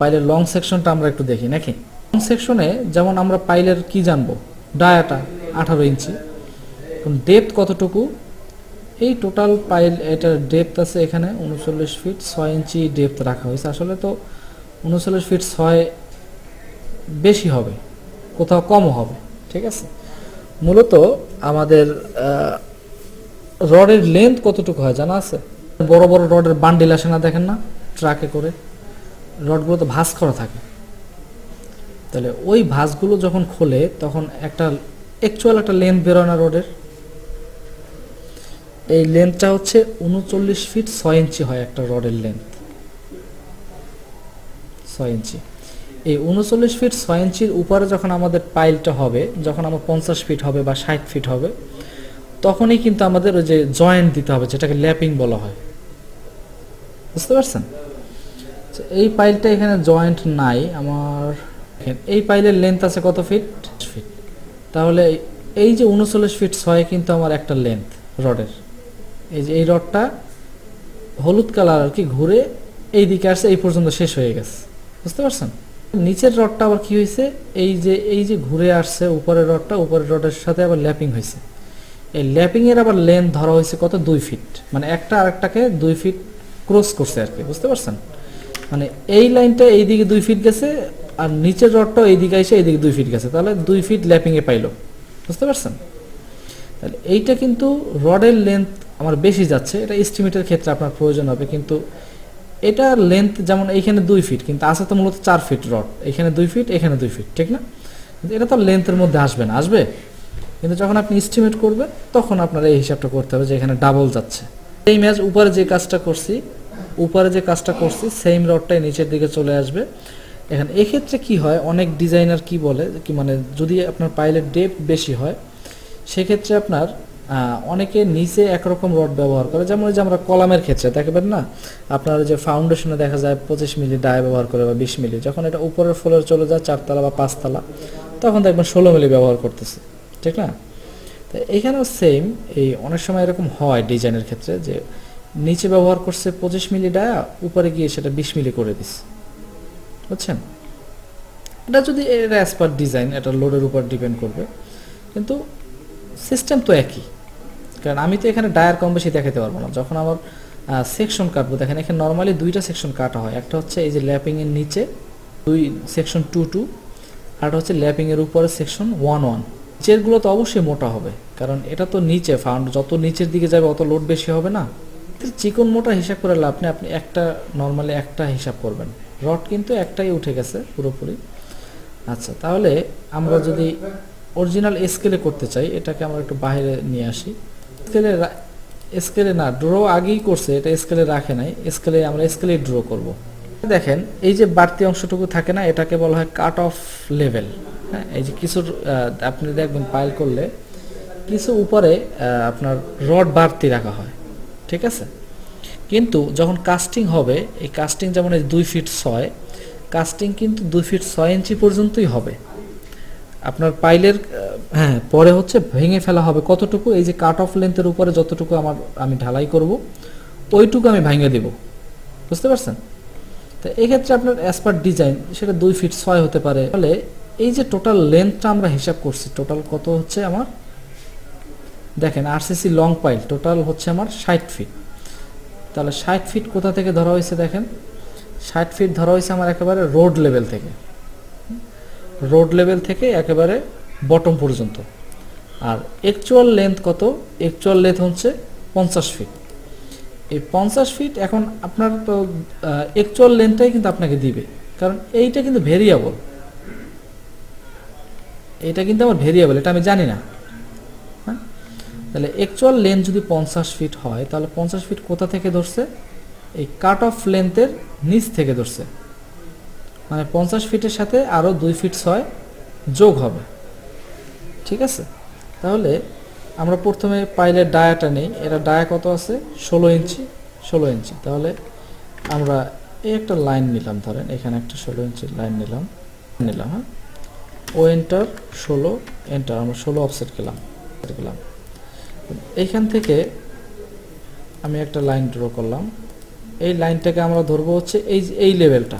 পাইলের long সেকশনটা আমরা একটু দেখি নাকি। লং সেকশনে যেমন আমরা পাইলের কি জানবো, ডায়াটা 18 ইঞ্চি, ডেপথ কতটুকু, এই টোটাল পাইল এটার ডেপথ আছে এখানে 39 ফিট 6 ইঞ্চি ডেপথ রাখা হয়েছে। আসলে তো 39 ফিট 6 বেশি হবে, কোথাও কমও হবে, ঠিক আছে। মূলত আমাদের রডের লেন্থ কতটুকু হয় জানা আছে? বড় বড় রডের বান্ডিল আসে না, দেখেন না ট্রাকে করে, রডগুলো তো ভাঁজ করা থাকে। তাহলে ওই ভাঁজগুলো যখন খোলে তখন একটা অ্যাকচুয়াল একটা লেন্থ বেরোয় না রডের, এই লেন্থটা হচ্ছে 39 ফিট 6 ইঞ্চি হয় একটা রডের লেন্থ, 6 ইঞ্চি। এই 39 ফিট 6 ইঞ্চির উপরে যখন আমাদের পাইলটা হবে, যখন আমার 50 ফিট হবে বা 60 ফিট হবে, তখনই কিন্তু আমাদের ওই যে জয়েন্ট দিতে হবে, যেটাকে ল্যাপিং বলা হয়, বুঝতে পারছেন। এই পাইলটা এখানে জয়েন্ট নাই আমার, এই পাইলের লেন্থ আছে কত ফিট, ফিট। তাহলে এই যে 39 ফিট 6 কিন্তু আমার একটা লেন্থ রডের, এই যে এই রডটা হলুদ কালার আর কি ঘুরে এই দিকে আসছে, এই পর্যন্ত শেষ হয়ে গেছে, বুঝতে পারছেন। নিচের রডটা আবার কি হয়েছে, এই যে ঘুরে আসছে উপরের রডটা, উপরের রডের সাথে আবার ল্যাপিং হয়েছে। এই ল্যাপিং এর আবার লেন্থ ধরা হয়েছে কত, 2 ফিট, মানে একটা আরেকটাকে 2 ফিট ক্রস করছে আর কি, বুঝতে পারছেন। মানে এই লাইনটা এইদিকে 2 ফিট গেছে আর নিচের রডটাও এইদিকে এসে এইদিকে 2 ফিট গেছে, তাহলে 2 ফিট ল্যাপিং এ পাইলো, বুঝতে পারছেন। তাহলে এইটা কিন্তু রডের লেন্থ আমার বেশি যাচ্ছে, এটা এস্টিমেটের ক্ষেত্রে আপনার প্রয়োজন হবে, কিন্তু এটা লেন্থ যেমন এইখানে 2 ফিট, কিন্তু আছে তো মূলত 4 ফিট রড, এখানে 2 ফিট এখানে 2 ফিট, ঠিক না। কিন্তু এটা তো লেন্থের মধ্যে আসবে না, আসবে, কিন্তু যখন আপনি এস্টিমেট করবেন তখন আপনার এই হিসাবটা করতে হবে যে এখানে ডাবল যাচ্ছে। এই ম্যাচ উপরে যে কাজটা করছি সেম রডটাই নিচের দিকে চলে আসবে। এখন এক্ষেত্রে কি হয়, অনেক ডিজাইনার কি বলে কি, মানে যদি আপনার পাইলের ডেপথ বেশি হয় সেক্ষেত্রে আপনার অনেকে নিচে একরকম রড ব্যবহার করে, যেমন যে আমরা কলামের ক্ষেত্রে দেখবেন না, আপনার যে ফাউন্ডেশনে দেখা যায় 25 মিলি ডাই ব্যবহার করে বা 20 মিলি, যখন এটা উপরের ফ্লোরে চলে যায় 4 তলা বা 5 তলা, তখন দেখবেন 16 মিলি ব্যবহার করতেছে, ঠিক না। তো এখানেও সেম, এই অনেক সময় এরকম হয় ডিজাইনের ক্ষেত্রে যে নিচে ব্যবহার করছে 25 মিলি ডায়া, উপরে গিয়ে সেটা 20 মিলি করে দিচ্ছে, বুঝছেন। এটা যদি এটা অ্যাজ পার ডিজাইন, এটা লোডের উপর ডিপেন্ড করবে, কিন্তু সিস্টেম তো একই। কারণ আমি তো এখানে ডায়ার কম বেশি দেখাতে পারবো না, যখন আমার সেকশন কাটবো, দেখেন এখানে নর্মালি 2টা সেকশন কাটা হয়, একটা হচ্ছে এই যে ল্যাপিংয়ের নিচে 2 সেকশন 2 আর হচ্ছে ল্যাপিংয়ের উপরে সেকশন 1 নিচেরগুলো তো অবশ্যই মোটা হবে, কারণ এটা তো নিচে ফাউন্ড, যত নিচের দিকে যাবে অত লোড বেশি হবে না। চিকন মোটা হিসাব করে লাভ নেই, আপনি একটা নর্মালি একটা হিসাব করবেন, রড কিন্তু একটাই উঠে গেছে পুরোপুরি। আচ্ছা, তাহলে আমরা যদি অরিজিনাল স্কেলে করতে চাই, এটাকে আমরা একটু বাইরে নিয়ে আসি। স্কেলে না, ড্র আগেই করছে, এটা স্কেলে রাখে নাই, আমরা স্কেলে ড্র করব। দেখেন এই যে বাড়তি অংশটুকু থাকে না, এটাকে বলা হয় কাট অফ লেভেল। হ্যাঁ, এই যে কিছু আপনি দেখবেন পাইল করলে কিছু উপরে আপনার রড বাড়তি রাখা হয়, ঠিক আছে। কিন্তু যখন কাস্টিং হবে, এই কাস্টিং যেমন এই 2 ফিট 6, কাস্টিং কিন্তু 2 ফিট 6 ইঞ্চি পর্যন্তই হবে আপনার পাইলের। হ্যাঁ, পরে হচ্ছে ভেঙে ফেলা হবে কতটুকু, এই যে কাট অফ লেন্থের উপরে যতটুকু আমি ঢালাই করব ওইটুকু আমি ভেঙে দেব, বুঝতে পারছেন। তো এক্ষেত্রে আপনার অ্যাজ পার ডিজাইন সেটা 2 ফিট 6 হতে পারে। তাহলে এই যে টোটাল লেন্থটা আমরা হিসাব করছি, টোটাল কত হচ্ছে আমার, দেখেন আরসিসি লং পাইল টোটাল হচ্ছে আমার 60 ফিট। তাহলে 60 ফিট কোথা থেকে ধরা হয়েছে, দেখেন 60 ফিট ধরা হয়েছে আমার একেবারে রোড লেভেল থেকে একেবারে বটম পর্যন্ত। আর অ্যাকচুয়াল লেন্থ কত, অ্যাকচুয়াল লেন্থ হচ্ছে 50 ফিট। এই 50 ফিট এখন আপনার তো অ্যাকচুয়াল লেন্থটাই কিন্তু আপনাকে দিবে, কারণ এইটা কিন্তু ভেরিয়েবল, এটা কিন্তু আমার ভেরিয়েবল, এটা আমি জানি না। হ্যাঁ, তাহলে অ্যাকচুয়াল লেন্থ যদি 50 ফিট হয়, তাহলে 50 ফিট কোথা থেকে ধরছে, এই কাট অফ লেন্থের নিচ থেকে ধরছে, মানে 50 ফিটের সাথে আরও 2 ফিট 6 যোগ হবে, ঠিক আছে। তাহলে আমরা প্রথমে পাইলের ডায়াটা নেই, এটা ডায়া কত আছে 16 ইঞ্চি। তাহলে আমরা এই একটা লাইন নিলাম, ধরেন এখানে একটা 16 ইঞ্চি লাইন নিলাম। হ্যাঁ, ও এন্টার 16 এন্টার, আমরা 16 অফসেট গেলাম। এইখান থেকে আমি একটা লাইন ড্র করলাম, এই লাইনটাকে আমরা ধরবো হচ্ছে এই লেভেলটা,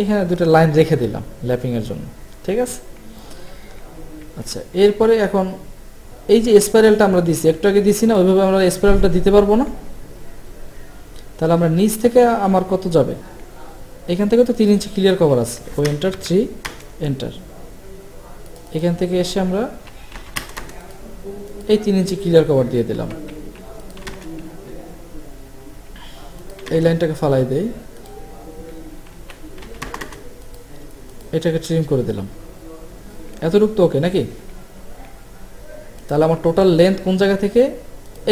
এখানে দুটো লাইন রেখে দিলাম ল্যাপিং এর জন্য, ঠিক আছে। আচ্ছা, এরপরে এখন এই যে স্পাইরালটা আমরা দিছি, একটু আগে দিছি না, ওইভাবে আমরা স্পাইরালটা দিতে পারবো না। তাহলে আমরা নিচ থেকে আমার কত যাবে, এখান থেকে তো 3 ইঞ্চি ক্লিয়ার কভার আছে, ও এন্টার 3 এন্টার, এখান থেকে এসে আমরা এই 3 ইঞ্চি ক্লিয়ার কভার দিয়ে দিলাম। এই লাইনটাকে ফালাই দেই, এটাকে ট্রিম করে দিলাম। এতটুকু তো ওকে নাকি? তাহলে আমার টোটাল লেন্থ কোন জায়গা থেকে,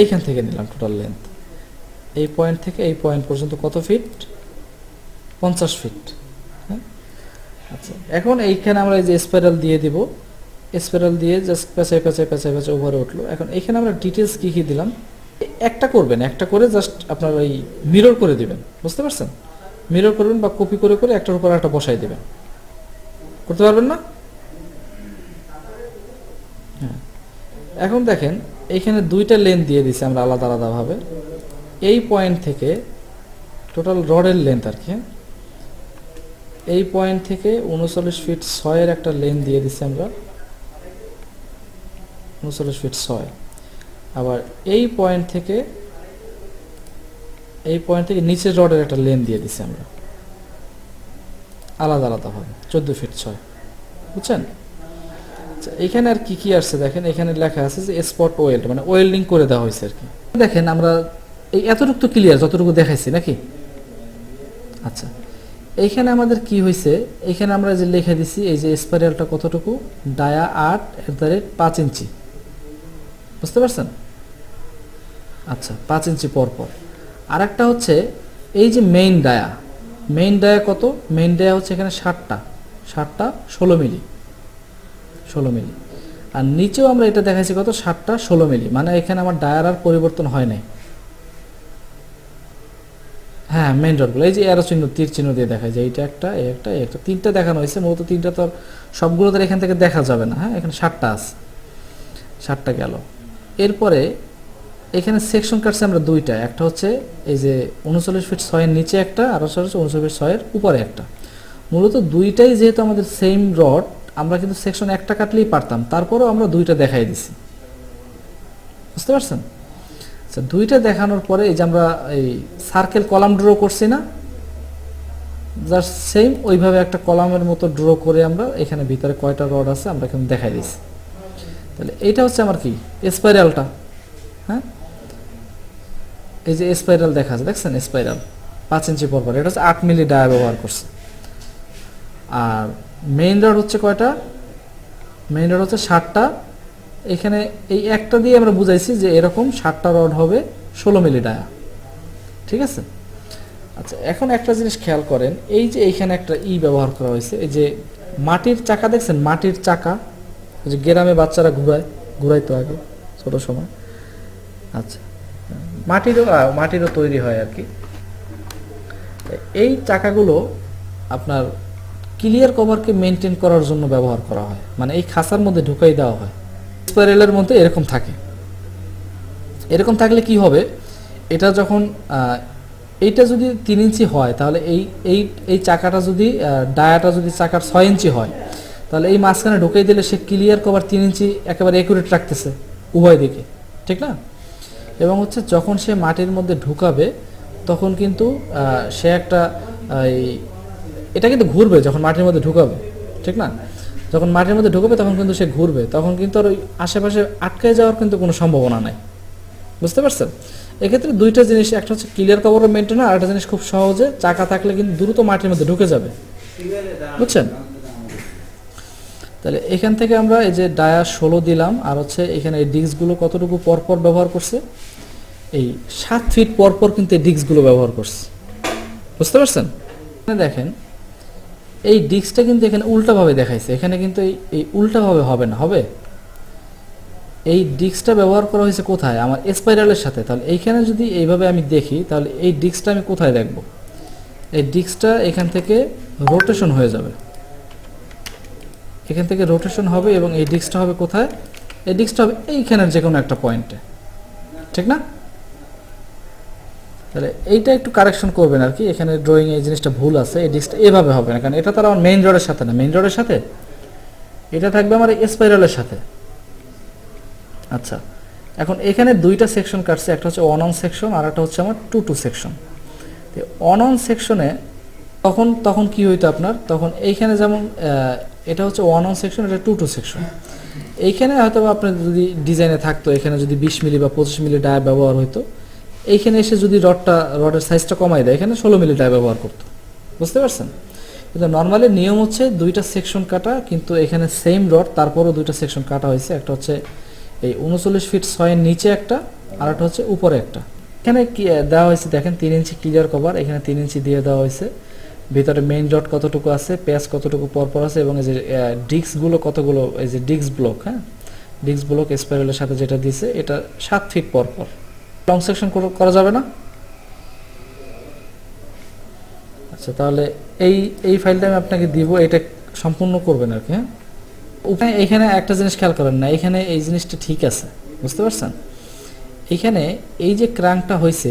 এইখান থেকে নিলাম টোটাল লেন্থ, এই পয়েন্ট থেকে এই পয়েন্ট পর্যন্ত কত ফিট, 50 ফিট। হ্যাঁ, আচ্ছা, এখন এইখানে আমরা এই যে স্পাইরাল দিয়ে দিব, স্পাইরাল দিয়ে জাস্ট পেঁচায় পেঁচায় পেঁচায় পেঁচায় ওভারে উঠলো। এখন এখানে আমরা ডিটেলস কী কী দিলাম, একটা করবেন, একটা করে জাস্ট আপনার ওই মিরর করে দিবেন, বুঝতে পারছেন? মিরর করবেন বা কপি করে করে একটার উপর একটা বসাই দিবেন, করতে পারবেন না? হ্যাঁ, এখন দেখেন এইখানে দুইটা লেন দিয়ে দিছি আমরা আলাদা আলাদাভাবে। এই পয়েন্ট থেকে টোটাল রডের লেন্থ আর কি, এই পয়েন্ট থেকে 39 ফিট 6 একটা লেন দিয়ে দিছি আমরা, 39 ফিট 6। আবার এই পয়েন্ট থেকে নিচের রডের একটা লেন দিয়ে দিছি আমরা আলাদা আলাদাভাবে, 14 ফিট 6, বুঝছেন? আচ্ছা, এখানে আর কি কি আসছে দেখেন, এখানে লেখা আছে যে স্পট ওয়েল্ড, মানে ওয়েল্ডিং করে দেওয়া হয়েছে আর কি। দেখেন আমরা এই এতটুকু তো ক্লিয়ার, যতটুকু দেখাইছি নাকি? আচ্ছা, এইখানে আমাদের কি হয়েছে, এইখানে আমরা যে লিখে দিছি এই যে স্পাইরালটা কতটুকু, ডায়া 8/5 ইঞ্চি, বুঝতে পারছেন? আচ্ছা, 5 ইঞ্চি পর পর। আর একটা হচ্ছে এই যে মেইন ডায়া কত, মেইন ডায়া হচ্ছে এখানে 60টা 16 মিলি, 16 মিলি। আর নিচেও আমরা এটা দেখাইছি কত, 60টা 16 মিলি, মানে এখানে আমার ডায়ার আর পরিবর্তন হয় নাই। হ্যাঁ, মেইন রডগুলো এই যে এরো চিহ্ন, তীর চিহ্ন দিয়ে দেখায় যে এইটা একটা, এই একটা, এই একটা, 3টা দেখানো হয়েছে। মূলত 3টা তো সবগুলো তো এখান থেকে দেখা যাবে না। হ্যাঁ, এখানে 60টা আছে, 60টা গেল। এরপরে এখানে সেকশন কাটছে আমরা দুইটা, একটা হচ্ছে এই যে 39 ফিট 6 এর নিচে একটা, আর হচ্ছে 39 ফিট 6 এর উপরে একটা। মূলত দুইটাই যেহেতু আমাদের সেম রড, আমরা কিন্তু সেকশন একটা কাটলেই পারতাম, তারপরেও আমরা দুইটা দেখাই দিছি, বুঝতে পারছেন? আচ্ছা, দুইটা দেখানোর পরে এই যে আমরা এই সার্কেল কলাম ড্র করছি না, জাস্ট সেম ওইভাবে একটা কলামের মতো ড্র করে আমরা এখানে ভিতরে কয়টা রড আছে আমরা এখানে দেখাই দিছি। তাহলে এইটা হচ্ছে আমার কি, স্পাইরালটা। হ্যাঁ, এই যে স্পাইরাল দেখা আছে, দেখছেন? স্পাইরাল 5 ইঞ্চি পর পর, এটা হচ্ছে 8 মিলি ডায়া ব্যবহার করছে। আর মেইন রড হচ্ছে কয়টা, মেইন রড হচ্ছে 60টা। এখানে এই একটা দিয়ে আমরা বুঝাইছি যে এরকম 60টা রড হবে 16 মিলি ডায়া, ঠিক আছে? আচ্ছা, এখন একটা জিনিস খেয়াল করেন, এই যে এইখানে একটা ব্যবহার করা হয়েছে, এই যে মাটির চাকা দেখছেন, মাটির চাকা, যে গ্রামে বাচ্চারা ঘুরাইতো আগে ছোট সময়। আচ্ছা, মাটিরও তৈরি হয় আর কি। এই চাকাগুলো আপনার ক্লিয়ার কভারকে মেনটেন করার জন্য ব্যবহার করা হয়, মানে এই খাঁচার মধ্যে ঢুকাই দেওয়া হয়। স্পাইরালের মধ্যে এরকম থাকে, এরকম থাকলে কি হবে, এটা যখন এইটা যদি 3 ইঞ্চি হয়, তাহলে এই চাকাটা যদি ডায়াটা যদি চাকার 6 ইঞ্চি হয়, তাহলে এই মাঝখানে ঢুকাই দিলে সে ক্লিয়ার কভার 3 ইঞ্চি একেবারে একুরেট রাখতেছে উভয় দিকে, ঠিক না? এবং হচ্ছে যখন সে মাটির মধ্যে ঢুকাবে তখন কিন্তু সে একটা এটা কিন্তু ঘুরবে, যখন মাটির মধ্যে ঢুকাবে, ঠিক না? যখন মাটির মধ্যে ঢুকাবে তখন কিন্তু সে ঘুরবে, তখন কিন্তু আর ওই আশেপাশে আটকে যাওয়ার কিন্তু কোনো সম্ভাবনা নাই, বুঝতে পারছেন? এক্ষেত্রে দুইটা জিনিস, একটা হচ্ছে ক্লিয়ার কভারও মেনটেন, আর একটা জিনিস খুব সহজে চাকা থাকলে কিন্তু দ্রুত মাটির মধ্যে ঢুকে যাবে, বুঝছেন? তাহলে এখান থেকে আমরা এই যে ডায়া 16 দিলাম, আর হচ্ছে এখানে এই ডিস্কগুলো কতটুকু পরপর ব্যবহার করছে, এই 7 ফিট পরপর কিন্তু এই ডিস্কগুলো ব্যবহার করছে, বুঝতে পারছেন? দেখেন এই ডিস্কটা কিন্তু এখানে উল্টাভাবে দেখাইছে, এখানে কিন্তু এই উল্টাভাবে হবে না, হবে এই ডিস্কটা ব্যবহার করা হয়েছে কোথায়, আমার স্পাইরালের সাথে। তাহলে এইখানে যদি এইভাবে আমি দেখি, তাহলে এই ডিস্কটা আমি কোথায় দেখব, এই ডিস্কটা এখান থেকে রোটেশন হয়ে যাবে, এখান থেকে রোটেশন হবে, এবং এই ডিস্কটা হবে কোথায়, এই ডিস্কটা হবে এইখানের যে কোনো একটা পয়েন্টে, ঠিক না? তাহলে এইটা একটু কারেকশন করবেন আর কি, এখানে ড্রয়িং এই জিনিসটা ভুল আছে, এই ডিস্কটা এভাবে হবে না, কারণ এটা তার আমার মেইন রডের সাথে না, মেইন রডের সাথে এটা থাকবে আমার স্পাইরালের সাথে। আচ্ছা, এখন এখানে দুইটা সেকশন কাটছে, একটা হচ্ছে 1 সেকশন আর একটা হচ্ছে আমার 2 সেকশন। তো 1 সেকশনে তখন কি হইতো আপনার, তখন এইখানে যেমন এটা হচ্ছে 1 সেকশন, এটা 2 সেকশন। এইখানে হয়তো আপনার যদি ডিজাইনে থাকতো, এখানে যদি 20 মিলি বা 25 মিলি ডায়া ব্যবহার হইতো, এইখানে এসে যদি রডের সাইজটা কমাই দেয়, এখানে 16 মিলি ডায়া ব্যবহার করতো, বুঝতে পারছেন? কিন্তু নর্মালি নিয়ম হচ্ছে 2টা সেকশন কাটা, কিন্তু এখানে সেম রড তারপরও 2টা সেকশন কাটা হয়েছে, একটা হচ্ছে এই 39 ফিট 6 এর নিচে একটা, আর একটা হচ্ছে উপরে একটা। এখানে কি দেওয়া হয়েছে দেখেন, 3 ইঞ্চি ক্লিয়ার কভার, এখানে 3 ইঞ্চি দিয়ে দেওয়া হয়েছে। ভিতরে মেইন রড কতটুকু আছে, প্যাচ কতটুকু পরপর আছে, এবং এই যে ডিস্কগুলো কতগুলো, এই যে ডিস্ক ব্লক, হ্যাঁ ডিস্ক ব্লক স্পাইরালের সাথে যেটা দিছে এটা 7 ফিট পরপর। লং সেকশন করা যাবে না? আচ্ছা, তাহলে এই ফাইলটা আমি আপনাকে দিব, এটা সম্পূর্ণ করবেন আর কি। হ্যাঁ, এখানে একটা জিনিস খেয়াল করেন না, এখানে এই জিনিসটা ঠিক আছে, বুঝতে পারছেন? এখানে এই যে ক্রাঙ্কটা হয়েছে,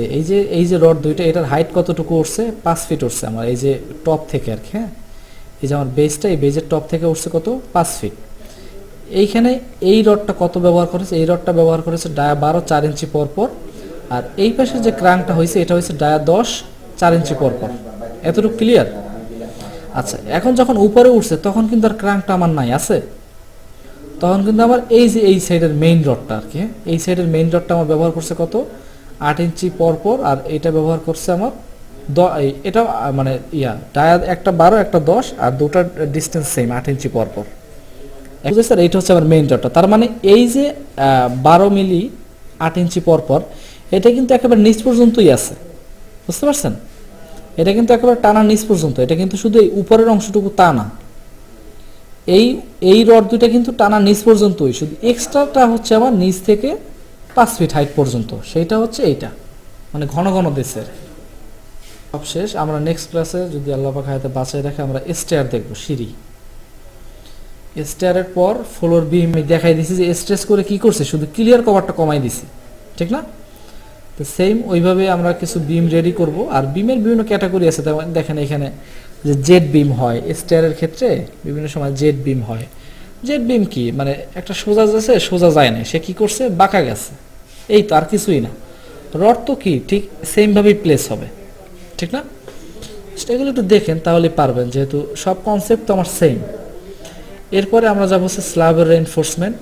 এই যে রড দুইটা, এটার হাইট কতটুকু উঠছে, 5 ফিট উঠছে আমার এই যে টপ থেকে আর কি। হ্যাঁ, এই যে আমার বেসটা, এই বেজের টপ থেকে উঠছে কত, 5 ফিট। এইখানে এই রডটা কত ব্যবহার করেছে, এই রডটা ব্যবহার করেছে ডায়া 12 4 ইঞ্চি পরপর, আর এই পাশে যে ক্রাঙ্কটা হয়েছে এটা হয়েছে ডায়া 10 4 ইঞ্চি পরপর। এতটুকু ক্লিয়ার? আচ্ছা, এখন যখন উপরে উঠছে তখন কিন্তু আর ক্রাঙ্কটা আমার নাই, আছে? তখন কিন্তু আমার এই যে এই সাইডের মেইন রডটা আর কি, এই সাইডের মেইন রডটা আমার ব্যবহার করছে কত, 8 ইঞ্চি পরপর, আর এটা ব্যবহার করছে আমার এটা মানে ডায়া একটা 12 একটা 10, আর দুটার ডিস্টেন্স সেম 8 ইঞ্চি পরপর। বুঝতে স্যার, এইটা হচ্ছে আমার মেইন রডটা। তার মানে এই যে 12 মিলি 8 ইঞ্চি পরপর, এটা কিন্তু একেবারে নিচ পর্যন্তই আছে, বুঝতে পারছেন? এটা কিন্তু একেবারে টানা নিচ পর্যন্ত, এটা কিন্তু শুধু এই উপরের অংশটুকু তা না, এই রড দুইটা কিন্তু টানা নিচ পর্যন্তই, শুধু এক্সট্রাটা হচ্ছে আমার নিচ থেকে 5 ফিট হাইট পর্যন্ত, সেইটা হচ্ছে এইটা, মানে ঘন ঘন দেশের। সব শেষ, আমরা নেক্সট ক্লাসে যদি আল্লাহ পাক হায়াতে বাঁচায় রাখে আমরা স্টেয়ার দেখবো, সিঁড়ি। স্টেয়ারের পর ফ্লোর বিম দেখাই দিছি যে স্ট্রেস করে কি করছে, শুধু ক্লিয়ার কভারটা কমাই দিছি, ঠিক না? তো সেম ওইভাবে আমরা কিছু বিম রেডি করব। আর বিমের বিভিন্ন ক্যাটাগরি আছে, দেখেন এখানে যে জেড বিম হয় স্টেয়ারের ক্ষেত্রে, বিভিন্ন সময় জেড বিম হয়। জেড বিম কি, মানে একটা সোজা যাচ্ছে, সোজা যায় না, সে কি করছে, বাঁকা গেছে, এই তো, আর কিছুই না। রড তো কি ঠিক সেমভাবেই প্লেস হবে, ঠিক না? এগুলো একটু দেখেন তাহলে পারবেন, যেহেতু সব কনসেপ্ট তো আমার সেম। এরপরে আমরা যাবো হচ্ছে স্ল্যাবের রেইনফোর্সমেন্ট।